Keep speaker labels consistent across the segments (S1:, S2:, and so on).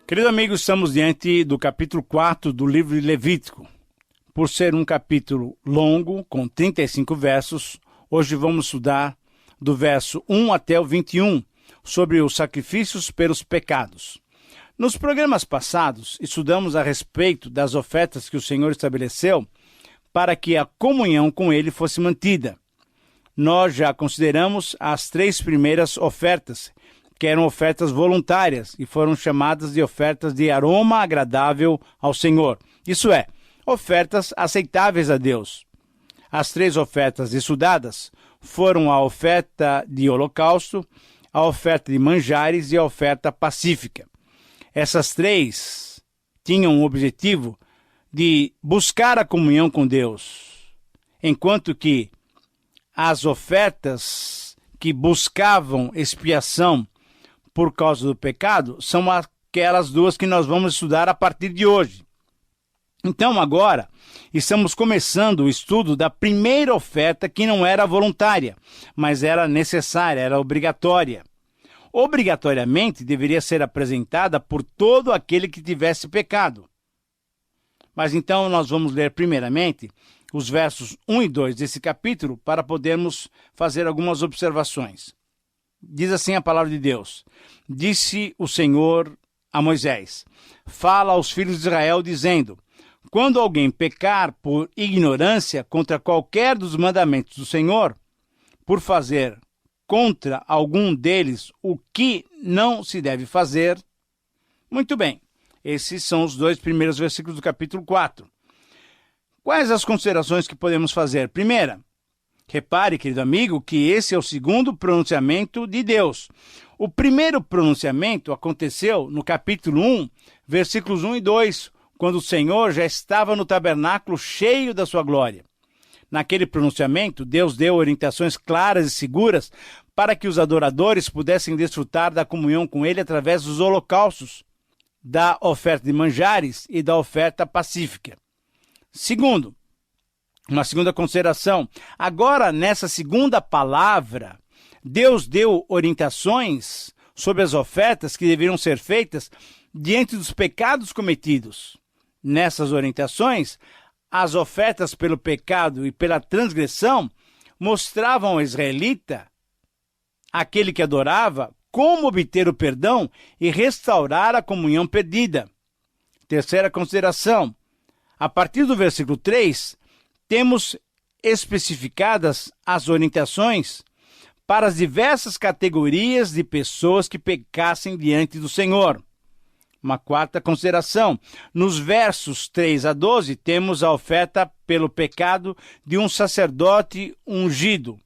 S1: Querido amigo, estamos diante do capítulo 4 do livro de Levítico. Por ser um capítulo longo, com 35 versos, hoje vamos estudar do verso 1 até o 21, sobre os sacrifícios pelos pecados. Nos programas passados, estudamos a respeito das ofertas que o Senhor estabeleceu para que a comunhão com Ele fosse mantida. Nós já consideramos as 3 primeiras ofertas, que eram ofertas voluntárias e foram chamadas de ofertas de aroma agradável ao Senhor. Isso é, ofertas aceitáveis a Deus. As 3 ofertas estudadas foram a oferta de holocausto, a oferta de manjares e a oferta pacífica. Essas 3 tinham o objetivo de buscar a comunhão com Deus, enquanto que as ofertas que buscavam expiação por causa do pecado são aquelas 2 que nós vamos estudar a partir de hoje. Então, agora, estamos começando o estudo da primeira oferta que não era voluntária, mas era necessária, era obrigatória. Obrigatoriamente deveria ser apresentada por todo aquele que tivesse pecado. Mas então nós vamos ler primeiramente os versos 1 e 2 desse capítulo para podermos fazer algumas observações. Diz assim a palavra de Deus: Disse o Senhor a Moisés: Fala aos filhos de Israel, dizendo: Quando alguém pecar por ignorância contra qualquer dos mandamentos do Senhor, por fazer contra algum deles o que não se deve fazer. Muito bem, esses são os 2 primeiros versículos do capítulo 4. Quais as considerações que podemos fazer? Primeira, repare, querido amigo, que esse é o segundo pronunciamento de Deus. O primeiro pronunciamento aconteceu no capítulo 1, versículos 1 e 2, quando o Senhor já estava no tabernáculo cheio da sua glória. Naquele pronunciamento, Deus deu orientações claras e seguras para que os adoradores pudessem desfrutar da comunhão com Ele através dos holocaustos, da oferta de manjares e da oferta pacífica. Segundo, uma segunda consideração. Agora, nessa segunda palavra, Deus deu orientações sobre as ofertas que deveriam ser feitas diante dos pecados cometidos. Nessas orientações, as ofertas pelo pecado e pela transgressão mostravam ao israelita, aquele que adorava, como obter o perdão e restaurar a comunhão perdida. Terceira consideração. A partir do versículo 3, temos especificadas as orientações para as diversas categorias de pessoas que pecassem diante do Senhor. Uma quarta consideração. Nos versos 3 a 12, temos a oferta pelo pecado de um sacerdote ungido.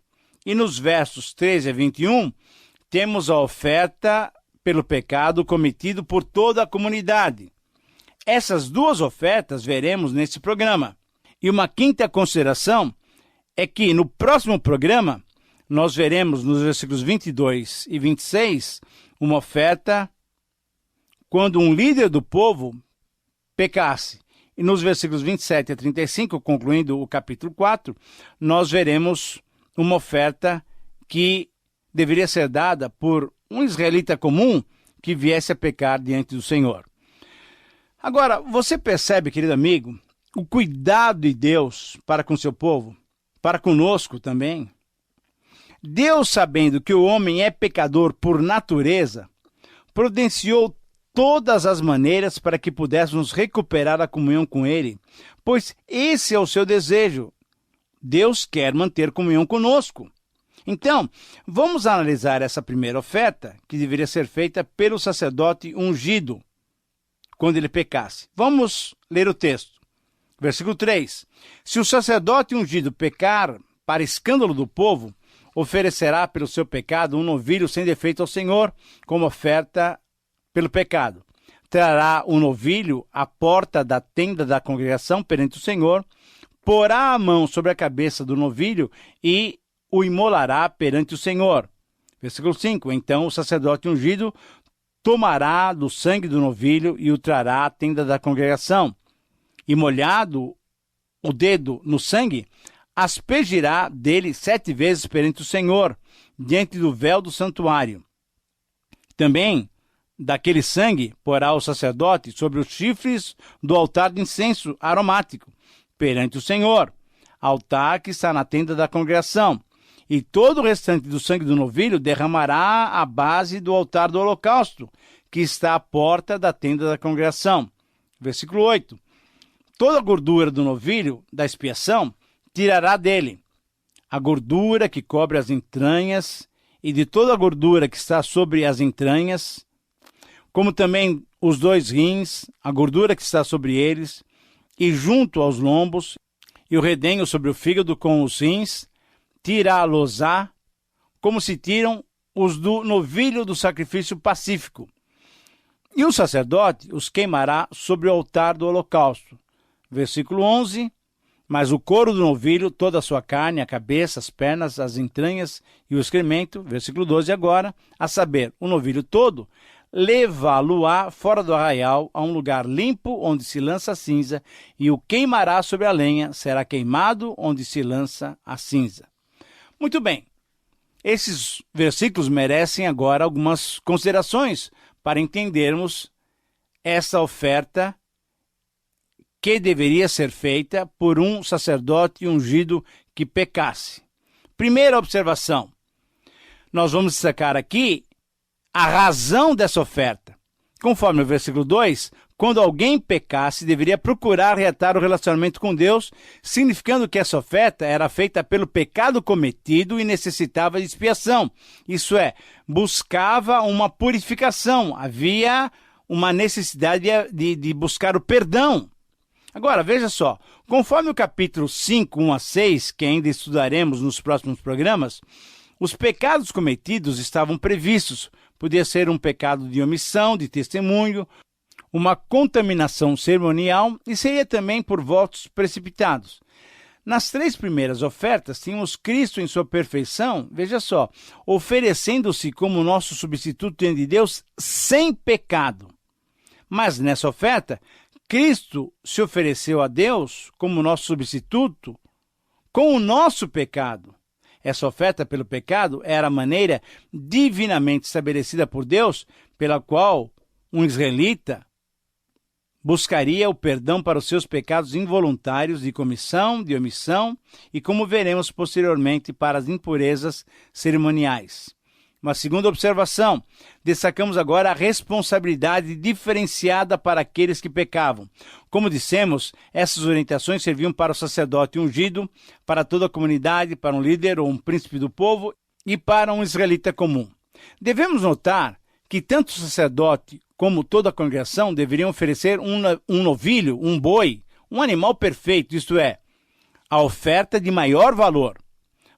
S1: E nos versos 13 a 21, temos a oferta pelo pecado cometido por toda a comunidade. Essas 2 ofertas veremos nesse programa. E uma quinta consideração é que no próximo programa, nós veremos nos versículos 22 e 26, uma oferta quando um líder do povo pecasse. E nos versículos 27 a 35, concluindo o capítulo 4, nós veremos uma oferta que deveria ser dada por um israelita comum que viesse a pecar diante do Senhor. Agora, você percebe, querido amigo, o cuidado de Deus para com seu povo, para conosco também? Deus, sabendo que o homem é pecador por natureza, providenciou todas as maneiras para que pudéssemos recuperar a comunhão com Ele, pois esse é o seu desejo. Deus quer manter comunhão conosco. Então, vamos analisar essa primeira oferta, que deveria ser feita pelo sacerdote ungido, quando ele pecasse. Vamos ler o texto. Versículo 3. Se o sacerdote ungido pecar para escândalo do povo, oferecerá pelo seu pecado um novilho sem defeito ao Senhor, como oferta pelo pecado. Trará o novilho à porta da tenda da congregação perante o Senhor, porá a mão sobre a cabeça do novilho e o imolará perante o Senhor. Versículo 5. Então o sacerdote ungido tomará do sangue do novilho e o trará à tenda da congregação. E molhado o dedo no sangue, aspergirá dele 7 vezes perante o Senhor, diante do véu do santuário. Também daquele sangue porá o sacerdote sobre os chifres do altar de incenso aromático, perante o Senhor, altar que está na tenda da congregação, e todo o restante do sangue do novilho derramará à base do altar do holocausto, que está à porta da tenda da congregação. Versículo 8. Toda a gordura do novilho da expiação tirará dele, a gordura que cobre as entranhas, e de toda a gordura que está sobre as entranhas, como também os 2 rins, a gordura que está sobre eles, e junto aos lombos, e o redenho sobre o fígado com os rins, tirá-los-á, como se tiram os do novilho do sacrifício pacífico. E o sacerdote os queimará sobre o altar do holocausto. Versículo 11. Mas o couro do novilho, toda a sua carne, a cabeça, as pernas, as entranhas e o excremento, versículo 12 agora, a saber, o novilho todo, levá-lo-á fora do arraial a um lugar limpo onde se lança a cinza, e o queimará sobre a lenha, será queimado onde se lança a cinza. Muito bem, esses versículos merecem agora algumas considerações para entendermos essa oferta que deveria ser feita por um sacerdote ungido que pecasse. Primeira observação, nós vamos destacar aqui a razão dessa oferta. Conforme o versículo 2, quando alguém pecasse, deveria procurar reatar o relacionamento com Deus, significando que essa oferta era feita pelo pecado cometido e necessitava de expiação. Isso é, buscava uma purificação, havia uma necessidade de buscar o perdão. Agora, veja só, conforme o capítulo 5, 1 a 6, que ainda estudaremos nos próximos programas, os pecados cometidos estavam previstos. Podia ser um pecado de omissão, de testemunho, uma contaminação cerimonial e seria também por votos precipitados. Nas 3 primeiras ofertas, tínhamos Cristo em sua perfeição, veja só, oferecendo-se como nosso substituto diante de Deus sem pecado. Mas nessa oferta, Cristo se ofereceu a Deus como nosso substituto com o nosso pecado. Essa oferta pelo pecado era a maneira divinamente estabelecida por Deus pela qual um israelita buscaria o perdão para os seus pecados involuntários de comissão, de omissão e, como veremos posteriormente, para as impurezas cerimoniais. Uma segunda observação, destacamos agora a responsabilidade diferenciada para aqueles que pecavam. Como dissemos, essas orientações serviam para o sacerdote ungido, para toda a comunidade, para um líder ou um príncipe do povo e para um israelita comum. Devemos notar que tanto o sacerdote como toda a congregação deveriam oferecer um novilho, um boi, um animal perfeito, isto é, a oferta de maior valor.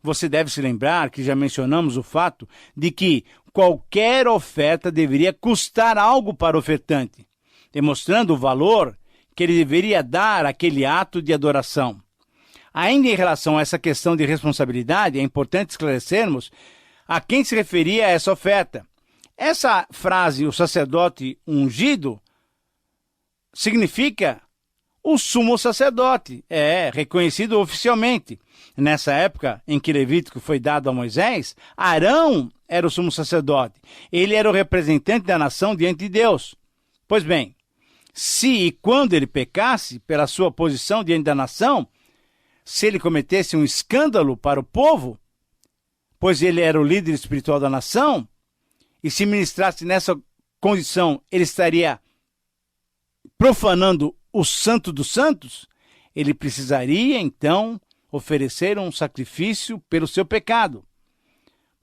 S1: Você deve se lembrar que já mencionamos o fato de que qualquer oferta deveria custar algo para o ofertante, demonstrando o valor que ele deveria dar àquele ato de adoração. Ainda em relação a essa questão de responsabilidade, é importante esclarecermos a quem se referia essa oferta. Essa frase, o sacerdote ungido, significa o sumo sacerdote, reconhecido oficialmente. Nessa época em que Levítico foi dado a Moisés, Arão era o sumo sacerdote. Ele era o representante da nação diante de Deus. Pois bem, se e quando ele pecasse pela sua posição diante da nação, se ele cometesse um escândalo para o povo, pois ele era o líder espiritual da nação, e se ministrasse nessa condição, ele estaria profanando o Santo dos Santos, ele precisaria, então, oferecer um sacrifício pelo seu pecado.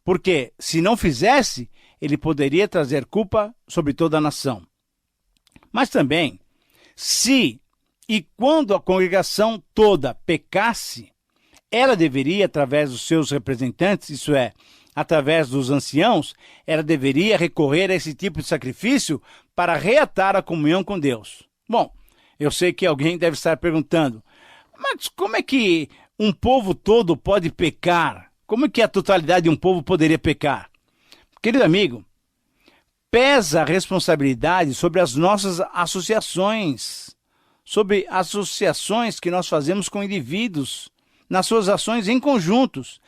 S1: Porque, se não fizesse, ele poderia trazer culpa sobre toda a nação. Mas também, se e quando a congregação toda pecasse, ela deveria, através dos seus representantes, isso é, através dos anciãos, ela deveria recorrer a esse tipo de sacrifício para reatar a comunhão com Deus. Bom, eu sei que alguém deve estar perguntando, mas como é que um povo todo pode pecar? Como é que a totalidade de um povo poderia pecar? Querido amigo, pesa a responsabilidade sobre as nossas associações, sobre associações que nós fazemos com indivíduos, nas suas ações em conjuntos.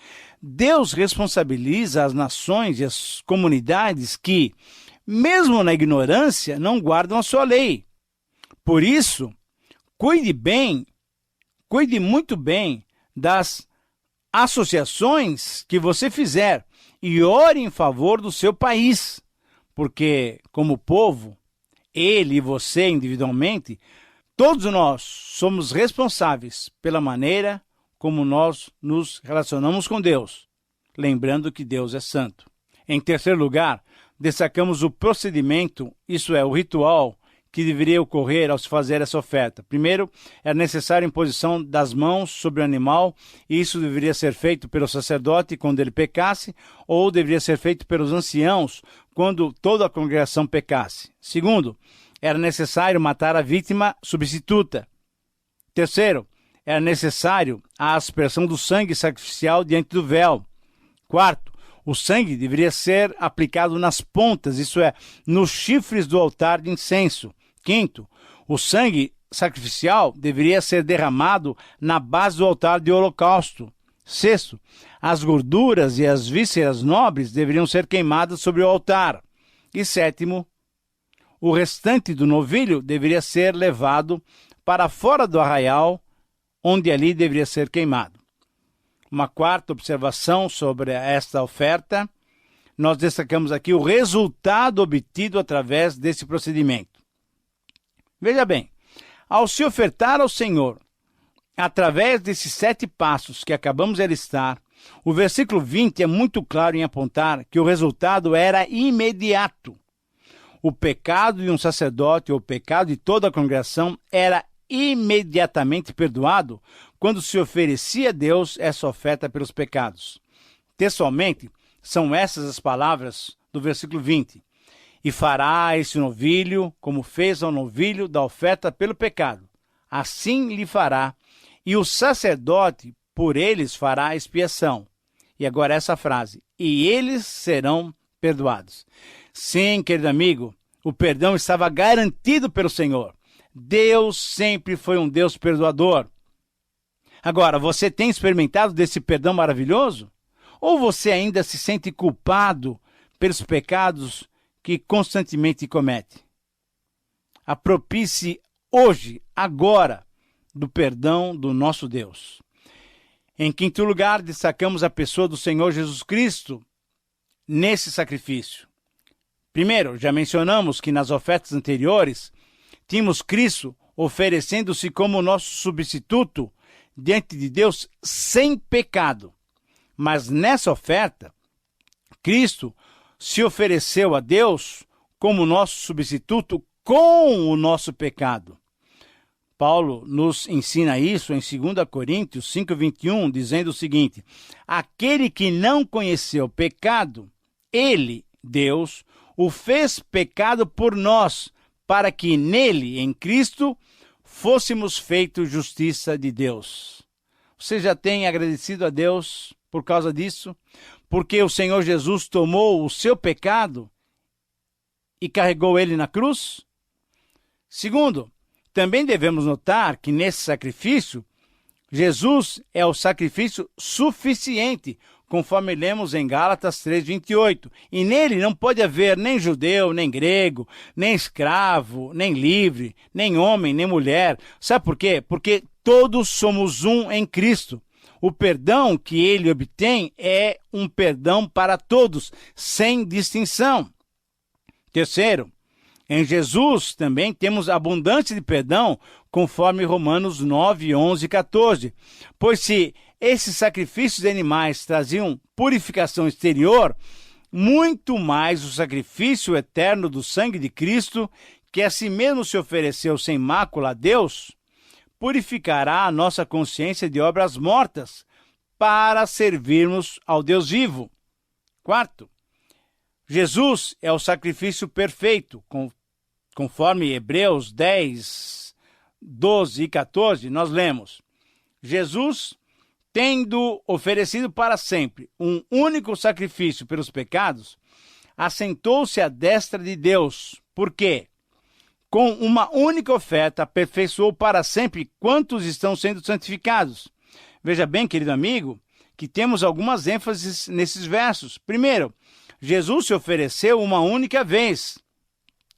S1: Deus responsabiliza as nações e as comunidades que, mesmo na ignorância, não guardam a sua lei. Por isso, cuide muito bem das associações que você fizer e ore em favor do seu país, porque, como povo, ele e você individualmente, todos nós somos responsáveis pela maneira como nós nos relacionamos com Deus, lembrando que Deus é santo. Em terceiro lugar, destacamos o procedimento, isso é, o ritual que deveria ocorrer ao se fazer essa oferta. Primeiro, era necessária a imposição das mãos sobre o animal, e isso deveria ser feito pelo sacerdote quando ele pecasse, ou deveria ser feito pelos anciãos quando toda a congregação pecasse. Segundo, era necessário matar a vítima substituta. Terceiro, era necessário a aspersão do sangue sacrificial diante do véu. Quarto, o sangue deveria ser aplicado nas pontas, isso é, nos chifres do altar de incenso. Quinto, o sangue sacrificial deveria ser derramado na base do altar de holocausto. Sexto, as gorduras e as vísceras nobres deveriam ser queimadas sobre o altar. E sétimo, o restante do novilho deveria ser levado para fora do arraial, onde ali deveria ser queimado. Uma quarta observação sobre esta oferta, nós destacamos aqui o resultado obtido através desse procedimento. Veja bem, ao se ofertar ao Senhor, através desses 7 passos que acabamos de listar, o versículo 20 é muito claro em apontar que o resultado era imediato. O pecado de um sacerdote ou o pecado de toda a congregação era imediatamente perdoado quando se oferecia a Deus essa oferta pelos pecados. Textualmente, são essas as palavras do versículo 20. E fará esse novilho como fez ao novilho da oferta pelo pecado. Assim lhe fará, e o sacerdote por eles fará expiação. E agora essa frase, e eles serão perdoados. Sim, querido amigo, o perdão estava garantido pelo Senhor. Deus sempre foi um Deus perdoador. Agora, você tem experimentado desse perdão maravilhoso? Ou você ainda se sente culpado pelos pecados que constantemente comete? Apropie-se hoje, agora, do perdão do nosso Deus. Em quinto lugar, destacamos a pessoa do Senhor Jesus Cristo nesse sacrifício. Primeiro, já mencionamos que nas ofertas anteriores, tínhamos Cristo oferecendo-se como nosso substituto diante de Deus sem pecado. Mas nessa oferta, Cristo se ofereceu a Deus como nosso substituto com o nosso pecado. Paulo nos ensina isso em 2 Coríntios 5:21, dizendo o seguinte: aquele que não conheceu pecado, ele, Deus, o fez pecado por nós, para que nele, em Cristo, fôssemos feitos justiça de Deus. Você já tem agradecido a Deus por causa disso? Porque o Senhor Jesus tomou o seu pecado e carregou ele na cruz? Segundo, também devemos notar que nesse sacrifício, Jesus é o sacrifício suficiente, conforme lemos em Gálatas 3:28. E nele não pode haver nem judeu, nem grego, nem escravo, nem livre, nem homem, nem mulher. Sabe por quê? Porque todos somos um em Cristo. O perdão que ele obtém é um perdão para todos, sem distinção. Terceiro, em Jesus também temos abundância de perdão, conforme Romanos 9, 11 e 14. Pois se esses sacrifícios de animais traziam purificação exterior, muito mais o sacrifício eterno do sangue de Cristo, que a si mesmo se ofereceu sem mácula a Deus, purificará a nossa consciência de obras mortas, para servirmos ao Deus vivo. Quarto, Jesus é o sacrifício perfeito, conforme Hebreus 10, 12 e 14, nós lemos: Jesus, tendo oferecido para sempre um único sacrifício pelos pecados, assentou-se à destra de Deus, porque com uma única oferta aperfeiçoou para sempre quantos estão sendo santificados. Veja bem, querido amigo, que temos algumas ênfases nesses versos. Primeiro, Jesus se ofereceu uma única vez.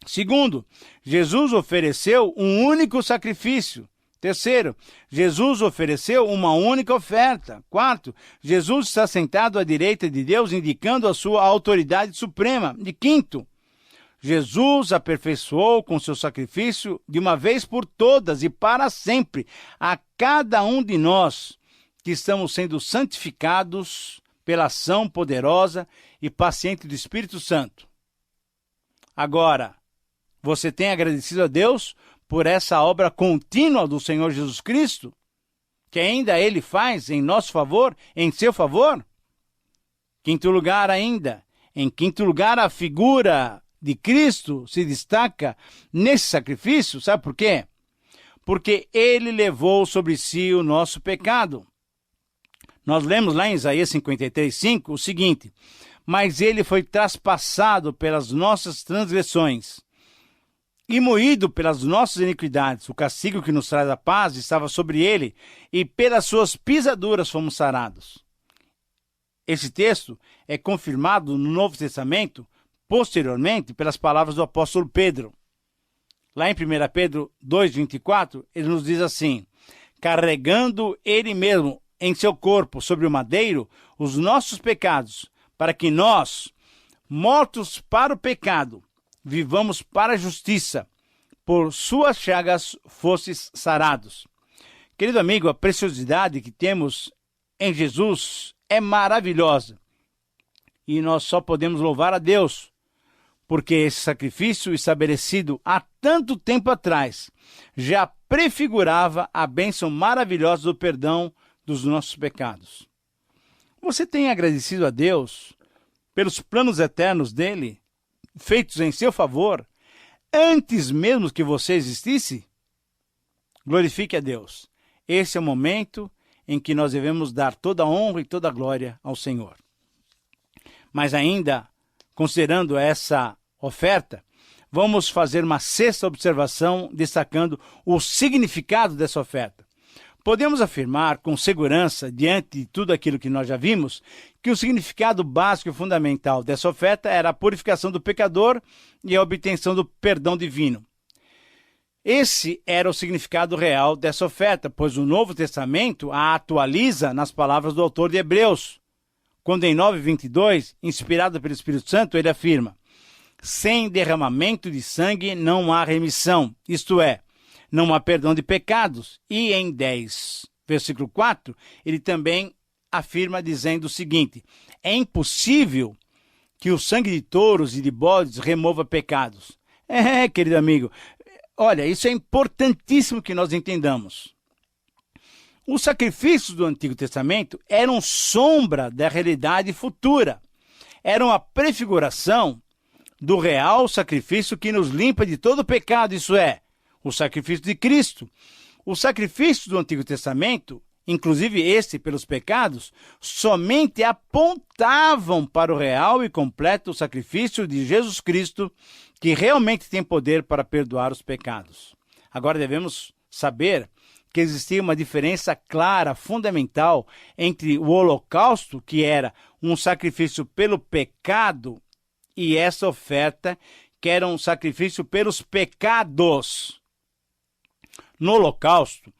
S1: Segundo, Jesus ofereceu um único sacrifício. Terceiro, Jesus ofereceu uma única oferta. Quarto, Jesus está sentado à direita de Deus, indicando a sua autoridade suprema. E quinto, Jesus aperfeiçoou com seu sacrifício de uma vez por todas e para sempre a cada um de nós que estamos sendo santificados pela ação poderosa e paciente do Espírito Santo. Agora, você tem agradecido a Deus por essa obra contínua do Senhor Jesus Cristo, que ainda Ele faz em nosso favor, em seu favor? Quinto lugar ainda, em quinto lugar, a figura de Cristo se destaca nesse sacrifício, sabe por quê? Porque Ele levou sobre si o nosso pecado. Nós lemos lá em Isaías 53:5 o seguinte: mas Ele foi traspassado pelas nossas transgressões e moído pelas nossas iniquidades. O castigo que nos traz a paz estava sobre ele, e pelas suas pisaduras fomos sarados. Esse texto é confirmado no Novo Testamento, posteriormente, pelas palavras do apóstolo Pedro. Lá em 1 Pedro 2:24, ele nos diz assim: carregando ele mesmo em seu corpo sobre o madeiro os nossos pecados, para que nós, mortos para o pecado, vivamos para a justiça, por suas chagas fostes sarados. Querido amigo, a preciosidade que temos em Jesus é maravilhosa. E nós só podemos louvar a Deus, porque esse sacrifício estabelecido há tanto tempo atrás já prefigurava a bênção maravilhosa do perdão dos nossos pecados. Você tem agradecido a Deus pelos planos eternos dele, feitos em seu favor, antes mesmo que você existisse? Glorifique a Deus. Esse é o momento em que nós devemos dar toda a honra e toda a glória ao Senhor. Mas ainda, considerando essa oferta, vamos fazer uma sexta observação, destacando o significado dessa oferta. Podemos afirmar com segurança, diante de tudo aquilo que nós já vimos, que o significado básico e fundamental dessa oferta era a purificação do pecador e a obtenção do perdão divino. Esse era o significado real dessa oferta, pois o Novo Testamento a atualiza nas palavras do autor de Hebreus, quando em 9:22, inspirado pelo Espírito Santo, ele afirma: sem derramamento de sangue não há remissão, isto é, não há perdão de pecados. E em 10, versículo 4, ele também afirma dizendo o seguinte: é impossível que o sangue de touros e de bodes remova pecados. Querido amigo, olha, isso é importantíssimo que nós entendamos. Os sacrifícios do Antigo Testamento eram sombra da realidade futura. Eram a prefiguração do real sacrifício que nos limpa de todo pecado, isso é, o sacrifício de Cristo. Os sacrifícios do Antigo Testamento, inclusive este pelos pecados, somente apontavam para o real e completo sacrifício de Jesus Cristo, que realmente tem poder para perdoar os pecados. Agora devemos saber que existia uma diferença clara, fundamental, entre o holocausto, que era um sacrifício pelo pecado, e essa oferta, que era um sacrifício pelos pecados. No holocausto,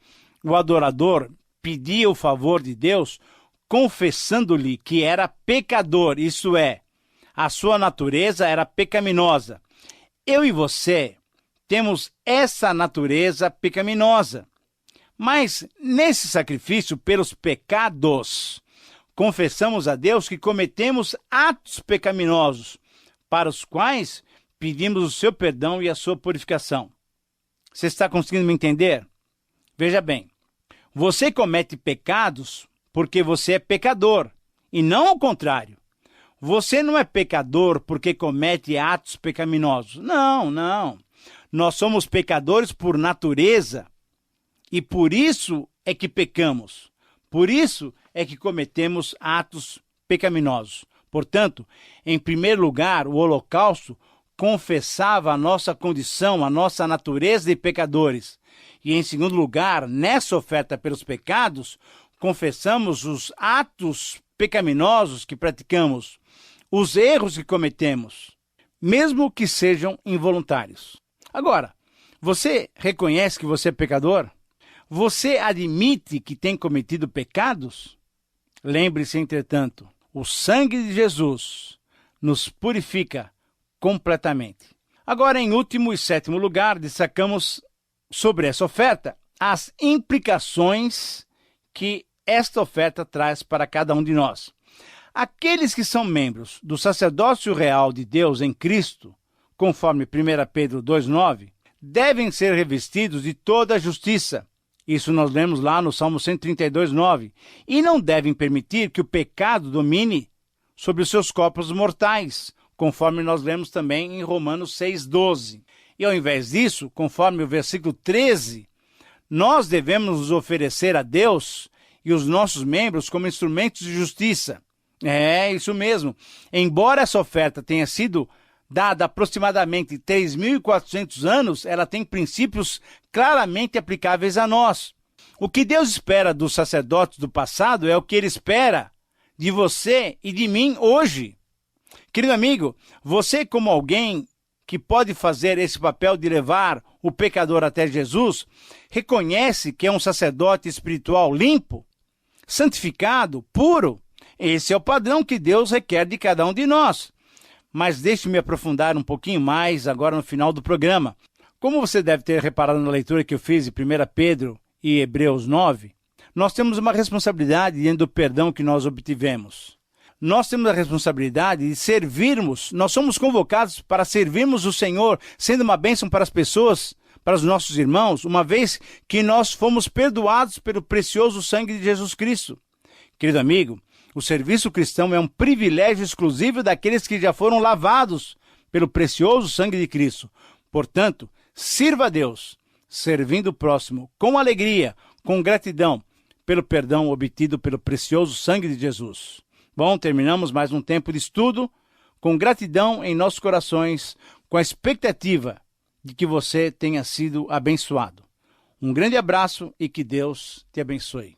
S1: o adorador pedia o favor de Deus, confessando-lhe que era pecador, isso é, a sua natureza era pecaminosa. Eu e você temos essa natureza pecaminosa. Mas nesse sacrifício pelos pecados, confessamos a Deus que cometemos atos pecaminosos, para os quais pedimos o seu perdão e a sua purificação. Você está conseguindo me entender? Veja bem, você comete pecados porque você é pecador, e não ao contrário. Você não é pecador porque comete atos pecaminosos. Não, não. Nós somos pecadores por natureza, e por isso é que pecamos. Por isso é que cometemos atos pecaminosos. Portanto, em primeiro lugar, o holocausto confessava a nossa condição, a nossa natureza de pecadores. E em segundo lugar, nessa oferta pelos pecados, confessamos os atos pecaminosos que praticamos. os erros que cometemos, mesmo que sejam involuntários. Agora, você reconhece que você é pecador? Você admite que tem cometido pecados? Lembre-se, entretanto, o sangue de Jesus nos purifica completamente. Agora, em último e sétimo lugar, destacamos sobre essa oferta as implicações que esta oferta traz para cada um de nós. Aqueles que são membros do sacerdócio real de Deus em Cristo, conforme 1 Pedro 2,9, devem ser revestidos de toda a justiça. Isso nós lemos lá no Salmo 132,9. E não devem permitir que o pecado domine sobre os seus corpos mortais, conforme nós lemos também em Romanos 6,12. E ao invés disso, conforme o versículo 13, nós devemos nos oferecer a Deus e os nossos membros como instrumentos de justiça. É, isso mesmo. Embora essa oferta tenha sido dada aproximadamente 3.400 anos, ela tem princípios claramente aplicáveis a nós. O que Deus espera dos sacerdotes do passado é o que Ele espera de você e de mim hoje. Querido amigo, você como alguém que pode fazer esse papel de levar o pecador até Jesus, reconhece que é um sacerdote espiritual limpo, santificado, puro. Esse é o padrão que Deus requer de cada um de nós. Mas deixe-me aprofundar um pouquinho mais agora no final do programa. Como você deve ter reparado na leitura que eu fiz de 1 Pedro e Hebreus 9, nós temos uma responsabilidade diante do perdão que nós obtivemos. Nós temos a responsabilidade de servirmos, nós somos convocados para servirmos o Senhor, sendo uma bênção para as pessoas, para os nossos irmãos, uma vez que nós fomos perdoados pelo precioso sangue de Jesus Cristo. Querido amigo, o serviço cristão é um privilégio exclusivo daqueles que já foram lavados pelo precioso sangue de Cristo. Portanto, sirva a Deus, servindo o próximo com alegria, com gratidão, pelo perdão obtido pelo precioso sangue de Jesus. Bom, terminamos mais um tempo de estudo, com gratidão em nossos corações, com a expectativa de que você tenha sido abençoado. Um grande abraço e que Deus te abençoe.